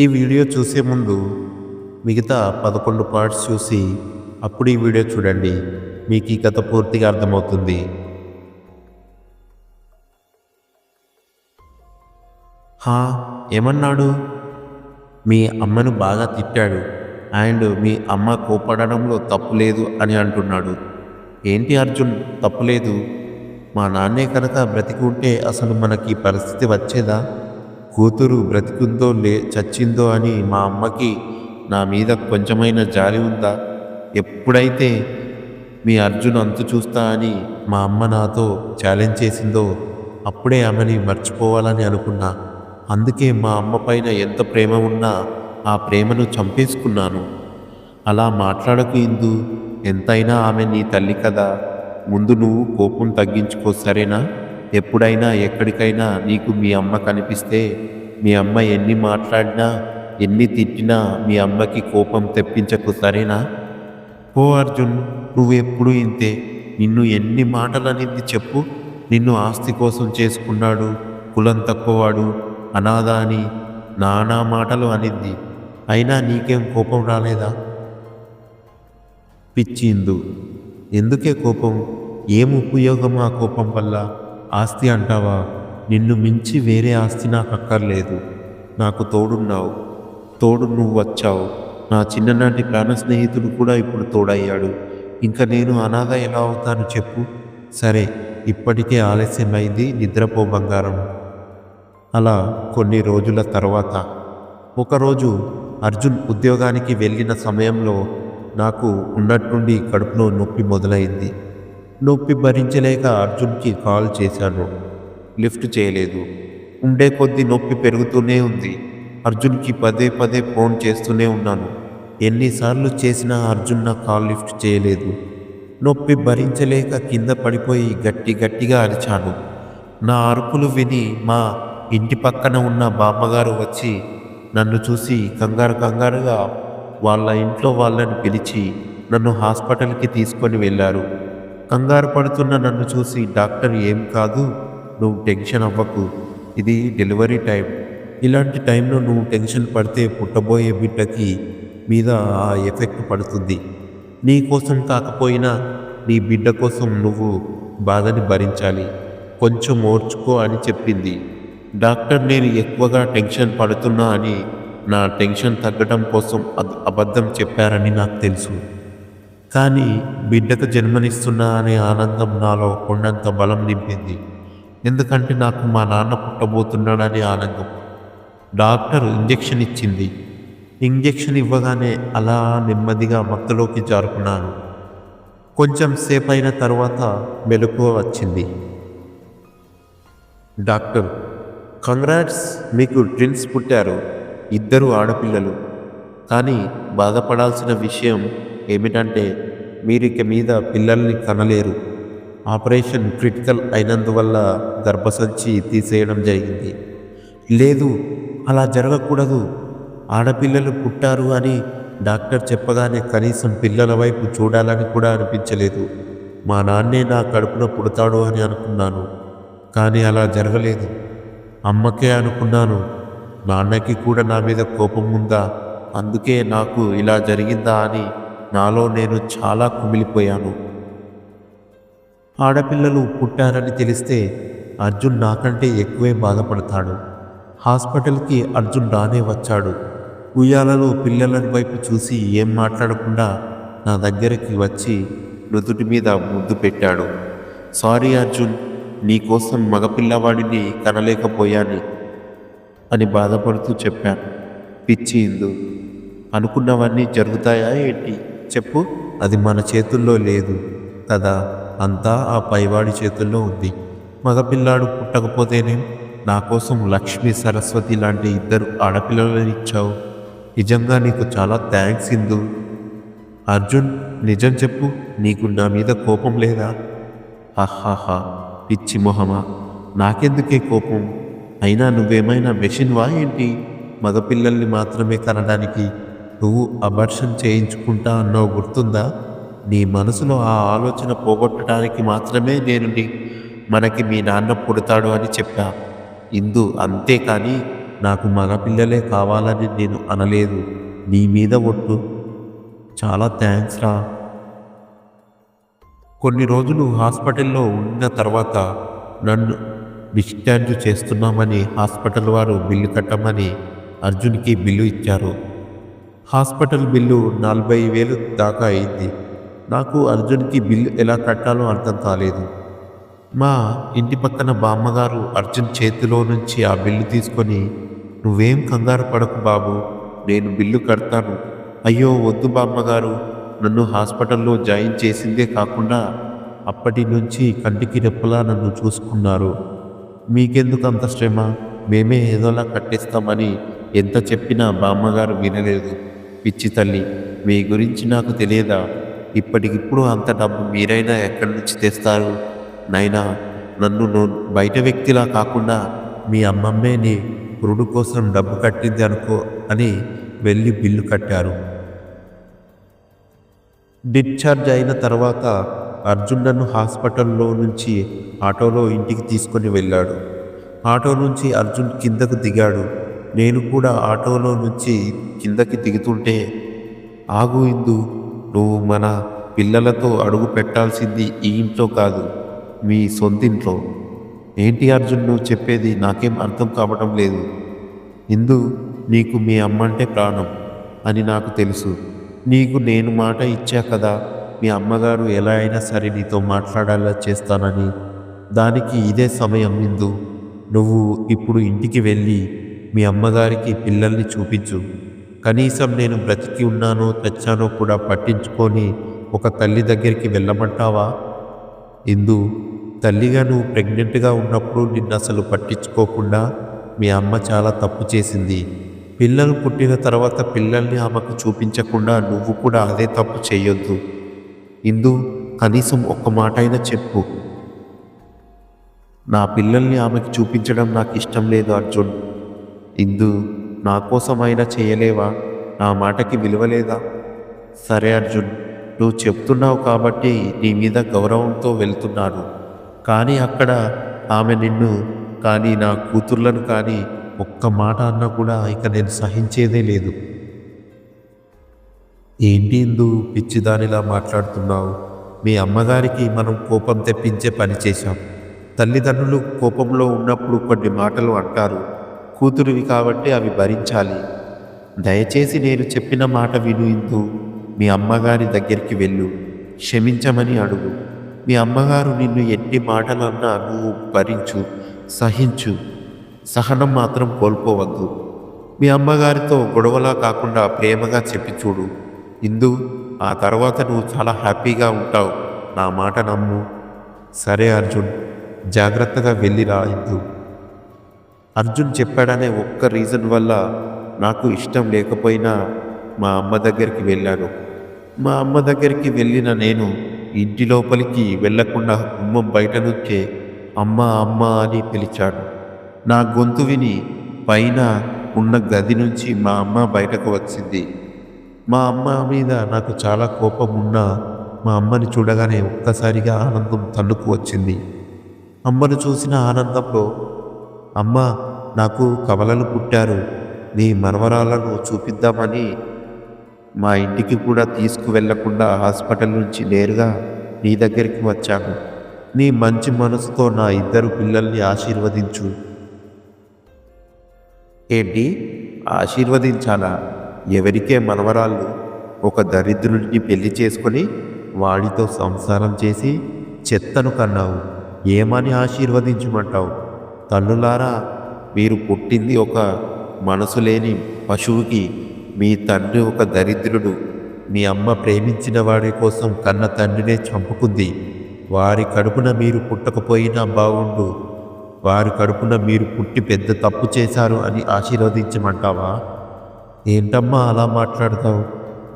ఈ వీడియో చూసే ముందు మిగతా 11 పార్ట్స్ చూసి అప్పుడు ఈ వీడియో చూడండి. మీకు ఈ కథ పూర్తిగా అర్థమవుతుంది. హా, ఏమన్నాడు? మీ అమ్మను బాగా తిట్టాడు అండ్ మీ అమ్మ కోపడడంలో తప్పు లేదు అని అంటున్నాడు. ఏంటి అర్జున్, తప్పు లేదు? మా నాన్నే కనుక బ్రతికి ఉంటే అసలు మనకి పరిస్థితి వచ్చేదా? కూతురు బ్రతికుందో చచ్చిందో అని మా అమ్మకి నా మీద కొంచెమైనా జాలి ఉందా? ఎప్పుడైతే మీ అర్జున్ అంతు చూస్తా అని మా అమ్మ నాతో ఛాలెంజ్ చేసిందో అప్పుడే ఆమెని మర్చిపోవాలని అనుకున్నా. అందుకే మా అమ్మ పైన ఎంత ప్రేమ ఉన్నా ఆ ప్రేమను చంపేసుకున్నాను. అలా మాట్లాడకు ఇందు, ఎంతైనా ఆమె నీ తల్లి కదా. ముందు నువ్వు కోపం తగ్గించుకో, సరేనా? ఎప్పుడైనా ఎక్కడికైనా నీకు మీ అమ్మ కనిపిస్తే మీ అమ్మ ఎన్ని మాట్లాడినా ఎన్ని తిట్టినా మీ అమ్మకి కోపం తెప్పించకు, సరేనా? ఓ అర్జున్, నువ్వు ఎప్పుడు ఇంతే. నిన్ను ఎన్ని మాటలు అనింది చెప్పు. నిన్ను ఆస్తి కోసం చేసుకున్నాడు, కులం తక్కువవాడు, అనాథ అని నానా మాటలు అనింది. అయినా నీకేం కోపం రాలేదా? పిచ్చిందు, ఎందుకే కోపం? ఏం ఉపయోగం ఆ కోపం వల్ల? ఆస్తి అంటావా? నిన్ను మించి వేరే ఆస్తి నాకు అక్కర్లేదు. నాకు తోడున్నావు, తోడు నువ్వు వచ్చావు. నా చిన్ననాటి ప్రాణ స్నేహితుడు కూడా ఇప్పుడు తోడయ్యాడు. ఇంకా నేను అనాథ ఎలా అవుతాను చెప్పు? సరే, ఇప్పటికే ఆలస్యమైంది, నిద్రపో బంగారం. అలా కొన్ని రోజుల తర్వాత ఒకరోజు అర్జున్ ఉద్యోగానికి వెళ్ళిన సమయంలో నాకు ఉన్నట్టుండి కడుపులో నొప్పి మొదలైంది. నొప్పి భరించలేక అర్జున్కి కాల్ చేశాను. లిఫ్ట్ చేయలేదు. ఉండే కొద్దీ నొప్పి పెరుగుతూనే ఉంది. అర్జున్కి పదే పదే ఫోన్ చేస్తూనే ఉన్నాను. ఎన్నిసార్లు చేసినా అర్జున్ నా కాల్ లిఫ్ట్ చేయలేదు. నొప్పి భరించలేక కింద పడిపోయి గట్టిగా అరిచాను. నా అరుపులు విని మా ఇంటి పక్కన ఉన్న బామ్మగారు వచ్చి నన్ను చూసి కంగారుగా వాళ్ళ ఇంట్లో వాళ్ళని పిలిచి నన్ను హాస్పిటల్కి తీసుకొని వెళ్ళారు. కంగారు పడుతున్న నన్ను చూసి డాక్టర్, ఏం కాదు, నువ్వు టెన్షన్ అవ్వకు, ఇది డెలివరీ టైం. ఇలాంటి టైంలో నువ్వు టెన్షన్ పడితే పుట్టబోయే బిడ్డకి మీద ఆ ఎఫెక్ట్ పడుతుంది. నీ కోసం కాకపోయినా నీ బిడ్డ కోసం నువ్వు బాధని భరించాలి, కొంచెం ఓర్చుకో అని చెప్పింది. డాక్టర్ నేను ఎక్కువగా టెన్షన్ పడుతున్నా అని నా టెన్షన్ తగ్గడం కోసం అబద్ధం చెప్పారని నాకు తెలుసు. కానీ బిడ్డకు జన్మనిస్తున్నా అనే ఆనందం నాలో కొండంత బలం నింపింది. ఎందుకంటే నాకు మా నాన్న పుట్టబోతున్నాడనే ఆనందం. డాక్టర్ ఇంజెక్షన్ ఇచ్చింది. ఇంజెక్షన్ ఇవ్వగానే అలా నెమ్మదిగా మత్తులోకి జారుకున్నాను. కొంచెం సేపు అయిన తర్వాత మెలకువ వచ్చింది. డాక్టర్, కంగ్రాట్స్, మీకు ట్విన్స్ పుట్టారు, 2 ఆడపిల్లలు. కానీ బాధపడాల్సిన విషయం ఏమిటంటే మీరిక మీద పిల్లల్ని కనలేరు. ఆపరేషన్ క్రిటికల్ అయినందువల్ల గర్భసంచి తీసేయడం జరిగింది. లేదు, అలా జరగకూడదు. ఆడపిల్లలు పుట్టారు అని డాక్టర్ చెప్పగానే కనీసం పిల్లల వైపు చూడాలని కూడా అనిపించలేదు. మా నాన్నే నా కడుపున పుడతాడు అని అనుకున్నాను. కానీ అలా జరగలేదు. అమ్మకే అనుకున్నాను. నాన్నకి కూడా నా మీద కోపం ఉందా, అందుకే నాకు ఇలా జరిగిందా అని నాలో నేను చాలా కుమిలిపోయాను. ఆడపిల్లలు పుట్టారని తెలిస్తే అర్జున్ నాకంటే ఎక్కువే బాధపడతాడు. హాస్పిటల్కి అర్జున్ రానే వచ్చాడు. ఉయ్యాలలో పిల్లల వైపు చూసి ఏం మాట్లాడకుండా నా దగ్గరికి వచ్చి నుదుటి మీద ముద్దు పెట్టాడు. సారీ అర్జున్, నీకోసం మగపిల్లవాడిని కనలేకపోయాను అని బాధపడుతూ చెప్పాను. పిచ్చి ఇందు, అనుకున్నవన్నీ జరుగుతాయా ఏంటి చెప్పు? అది మన చేతుల్లో లేదు కదా, అంతా ఆ పైవాడి చేతుల్లో ఉంది. మగపిల్లాడు పుట్టకపోతేనేం? నా కోసం లక్ష్మి, సరస్వతి లాంటి 2 ఆడపిల్లలను ఇచ్చావు. నిజంగా నీకు చాలా థ్యాంక్స్ ఇందు. అర్జున్, నిజం చెప్పు, నీకు నా మీద కోపం లేదా? హహహా, పిచ్చి మొహమా, నాకెందుకే కోపం? అయినా నువ్వేమైనా మెషిన్వా ఏంటి? మగపిల్లల్ని మాత్రమే కనడానికి నువ్వు అబార్షన్ చేయించుకుంటా అన్నావు, గుర్తుందా? నీ మనసులో ఆ ఆలోచన పోగొట్టడానికి మాత్రమే నేను మనకి మీ నాన్న పుడతాడు అని చెప్పా ఇందు. అంతేకాని నాకు మగ పిల్లలే కావాలని నేను అనలేదు. నీ మీద ఒట్టు. చాలా థ్యాంక్స్ రా. కొన్ని రోజులు హాస్పిటల్లో ఉన్న తర్వాత నన్ను డిశ్చార్జ్ చేస్తున్నామని హాస్పిటల్ వారు బిల్లు కట్టమని అర్జున్కి బిల్లు ఇచ్చారు. హాస్పిటల్ బిల్లు 40,000 దాకా అయింది. నాకు అర్జున్కి బిల్లు ఎలా కట్టాలో అర్థం కాలేదు. మా ఇంటి పక్కన బామ్మగారు అర్జున్ చేతిలో నుంచి ఆ బిల్లు తీసుకొని, నువ్వేం కంగారు పడకు బాబు, నేను బిల్లు కడతాను. అయ్యో వద్దు బామ్మగారు, నన్ను హాస్పిటల్లో జాయిన్ చేసిందే కాకుండా అప్పటి నుంచి కంటికి రెప్పలా నన్ను చూసుకున్నారు. మీకెందుకు అంత శ్రమ, మేమే ఏదోలా కట్టేస్తామని ఎంత చెప్పినా బామ్మగారు వినలేదు. పిచ్చి తల్లి, మీ గురించి నాకు తెలియదా? ఇప్పటికిప్పుడు అంత డబ్బు మీరైనా ఎక్కడి నుంచి తెస్తారు? నైనా నన్ను బయట వ్యక్తిలా కాకుండా మీ అమ్మమ్మే నీ పురుడు కోసం డబ్బు కట్టింది అనుకో అని వెళ్ళి బిల్లు కట్టారు. డిశ్చార్జ్ అయిన తర్వాత అర్జున్ నన్ను హాస్పిటల్లో నుంచి ఆటోలో ఇంటికి తీసుకొని వెళ్ళాడు. ఆటో నుంచి అర్జున్ కిందకు దిగాడు. నేను కూడా ఆటోలో నుంచి కిందకి దిగుతుంటే, ఆగు ఇందు, నువ్వు మన పిల్లలతో అడుగు పెట్టాల్సింది ఈ ఇంట్లో కాదు, మీ సొంతింట్లో. ఏంటి అర్జున్ నువ్వు చెప్పేది? నాకేం అర్థం కావడం లేదు. ఇందు, నీకు మీ అమ్మంటే ప్రాణం అని నాకు తెలుసు. నీకు నేను మాట ఇచ్చా కదా, మీ అమ్మగారు ఎలా అయినా సరే నీతో మాట్లాడేలా చేస్తానని. దానికి ఇదే సమయం ఇందు. నువ్వు ఇప్పుడు ఇంటికి వెళ్ళి మీ అమ్మగారికి పిల్లల్ని చూపించు. కనీసం నేను బ్రతికి ఉన్నానో తెచ్చానో కూడా పట్టించుకొని ఒక తల్లి దగ్గరికి వెళ్ళమంటావా? ఇందు, తల్లిగా నువ్వు ప్రెగ్నెంట్గా ఉన్నప్పుడు నిన్ను అసలు పట్టించుకోకుండా మీ అమ్మ చాలా తప్పు చేసింది. పిల్లలు పుట్టిన తర్వాత పిల్లల్ని ఆమెకు చూపించకుండా నువ్వు కూడా అదే తప్పు చేయొద్దు. ఇందు, కనీసం ఒక్క మాట అయినా చెప్పు. నా పిల్లల్ని ఆమెకు చూపించడం నాకు ఇష్టం లేదు అర్జున్. ఇందు, నా కోసమైనా చేయలేవా? నా మాటకి విలువలేదా? సరే అర్జున్, నువ్వు చెప్తున్నావు కాబట్టి నీ మీద గౌరవంతో వెళ్తున్నాను. కానీ అక్కడ ఆమె నిన్ను కానీ నా కూతుర్లను కానీ ఒక్క మాట అన్నా కూడా ఇక నేను సహించేదే లేదు. ఏంటి ఇందు పిచ్చిదానిలా మాట్లాడుతున్నావు? మీ అమ్మగారికి మనం కోపం తెప్పించే పని చేశాం. తల్లిదండ్రులు కోపంలో ఉన్నప్పుడు కొన్ని మాటలు అంటారు. కూతురివి కాబట్టి అవి భరించాలి. దయచేసి నేను చెప్పిన మాట విను ఇందు. మీ అమ్మగారి దగ్గరికి వెళ్ళు, క్షమించమని అడుగు. మీ అమ్మగారు నిన్ను ఎన్ని మాటలు అన్నా నువ్వు భరించు, సహించు. సహనం మాత్రం కోల్పోవద్దు. మీ అమ్మగారితో గొడవలా కాకుండా ప్రేమగా చెప్పి చూడు ఇందు. ఆ తర్వాత నువ్వు చాలా హ్యాపీగా ఉంటావు. నా మాట నమ్ము. సరే అర్జున్, జాగ్రత్తగా వెళ్ళిరా ఇందు. అర్జున్ చెప్పాడనే ఒక్క రీజన్ వల్ల నాకు ఇష్టం లేకపోయినా మా అమ్మ దగ్గరికి వెళ్ళాను. మా అమ్మ దగ్గరికి వెళ్ళిన నేను ఇంటి లోపలికి వెళ్ళకుండా గుమ్మం బయట నుంచే అమ్మ అమ్మ అని పిలిచాను. నా గొంతు విని పైన ఉన్న గది నుంచి మా అమ్మ బయటకు వచ్చింది. మా అమ్మ మీద నాకు చాలా కోపం ఉన్నా మా అమ్మని చూడగానే ఒక్కసారిగా ఆనందం తన్నుకు వచ్చింది. అమ్మను చూసిన ఆనందంలో, అమ్మ, నాకు కవలలు పుట్టారు, నీ మనవరాలను చూపిద్దామని మా ఇంటికి కూడా తీసుకువెళ్లకుండా హాస్పిటల్ నుంచి నేరుగా నీ దగ్గరికి వచ్చాను. నీ మంచి మనసుతో నా 2 పిల్లల్ని ఆశీర్వదించు. ఏంటి ఆశీర్వదించాలా? ఎవరికే మనవరాళ్ళు? ఒక దరిద్రుడిని పెళ్లి చేసుకొని వాడితో సంసారం చేసి చెత్తను కన్నావు. ఏమని ఆశీర్వదించమంటావు? తల్లులారా, మీరు పుట్టింది ఒక మనసు లేని పశువుకి. మీ తండ్రి ఒక దరిద్రుడు. మీ అమ్మ ప్రేమించిన వాడి కోసం కన్న తండ్రినే చంపుకుంది. వారి కడుపున మీరు పుట్టకపోయినా బాగుండు, వారి కడుపున మీరు పుట్టి పెద్ద తప్పు చేశారు అని ఆశీర్వదించమంటావా? ఏంటమ్మా అలా మాట్లాడతావు?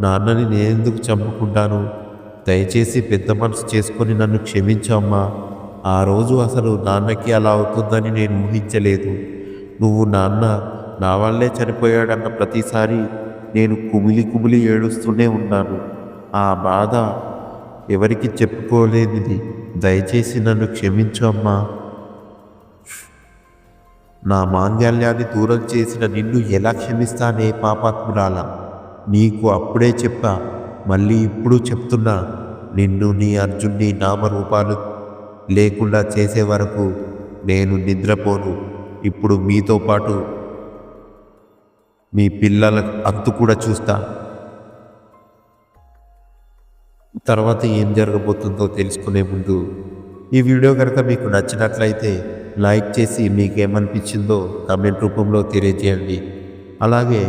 నాన్నని నేనెందుకు చంపుకుంటాను? దయచేసి పెద్ద మనసు చేసుకొని నన్ను క్షమించమ్మా. ఆ రోజు అసలు నాన్నకి అలా అవుతుందని నేను ఊహించలేదు. నువ్వు నాన్న నా వల్లే చనిపోయాడన్న ప్రతిసారి నేను కుమిలి కుమిలి ఏడుస్తూనే ఉన్నాను. ఆ బాధ ఎవరికి చెప్పుకోలేనిది. దయచేసి నన్ను క్షమించు అమ్మా. నా మాంగళ్యాన్ని దూరం చేసిన నిన్ను ఎలా క్షమిస్తానే పాపాత్మురాలా? నీకు అప్పుడే చెప్పా, మళ్ళీ ఇప్పుడు చెప్తున్నా, నిన్ను నీ అర్జున్ని నామరూపాలు లేకుండా చేసే వరకు నేను నిద్రపోను. ఇప్పుడు మీతో పాటు మీ పిల్లల అంతు కూడా చూస్తా. తర్వాత ఏం జరగబోతుందో తెలుసుకునే ముందు ఈ వీడియో కనుక మీకు నచ్చినట్లయితే లైక్ చేసి మీకేమనిపించిందో కామెంట్ రూపంలో తెలియజేయండి. అలాగే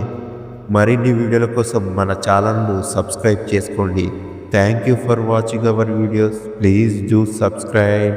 మరిన్ని వీడియోల కోసం మన ఛానల్ను సబ్స్క్రైబ్ చేసుకోండి. Thank you for watching our videos. Please do subscribe.